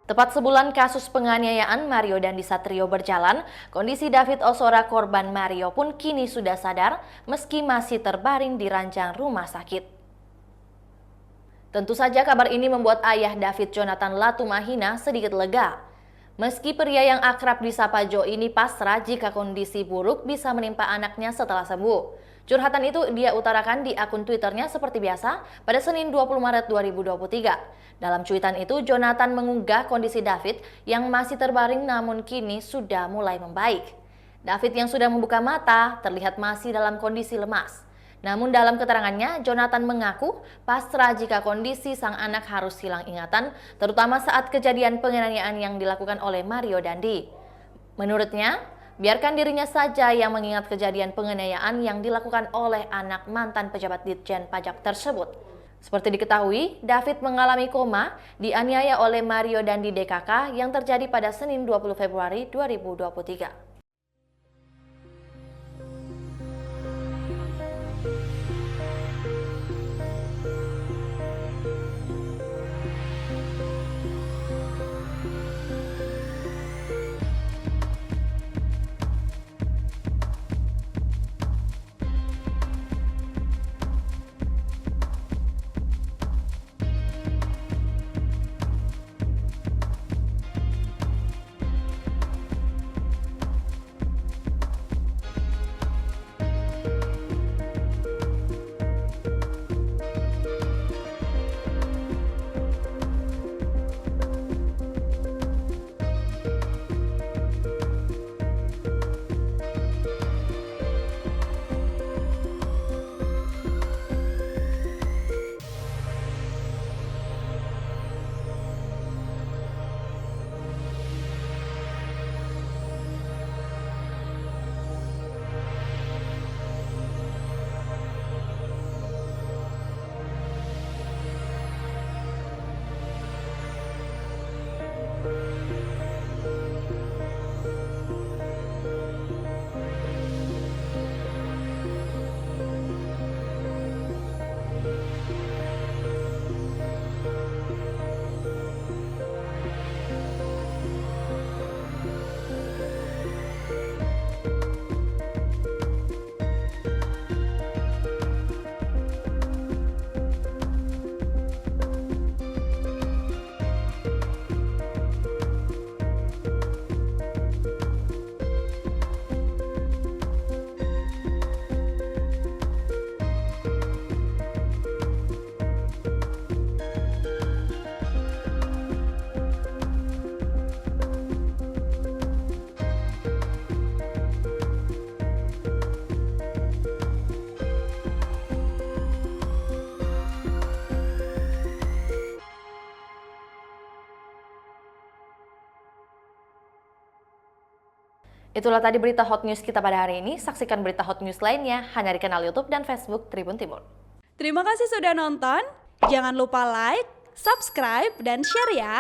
Tepat sebulan kasus penganiayaan Mario Dandi Satrio berjalan, kondisi David Ozora korban Mario pun kini sudah sadar meski masih terbaring di ranjang rumah sakit. Tentu saja kabar ini membuat ayah David Jonathan Latumahina sedikit lega. Meski pria yang akrab disapa Jo ini pasrah jika kondisi buruk bisa menimpa anaknya setelah sembuh. Curhatan itu dia utarakan di akun Twitternya seperti biasa pada Senin 20 Maret 2023. Dalam cuitan itu, Jonathan mengunggah kondisi David yang masih terbaring namun kini sudah mulai membaik. David yang sudah membuka mata terlihat masih dalam kondisi lemas. Namun dalam keterangannya, Jonathan mengaku pasrah jika kondisi sang anak harus hilang ingatan, terutama saat kejadian penganiayaan yang dilakukan oleh Mario Dandi. Menurutnya, biarkan dirinya saja yang mengingat kejadian penganiayaan yang dilakukan oleh anak mantan pejabat Ditjen Pajak tersebut. Seperti diketahui, David mengalami koma dianiaya oleh Mario Dandi DKK yang terjadi pada Senin 20 Februari 2023. Itulah tadi berita hot news kita pada hari ini. Saksikan berita hot news lainnya hanya di kanal YouTube dan Facebook Tribun Timur. Terima kasih sudah nonton. Jangan lupa like, subscribe, dan share ya.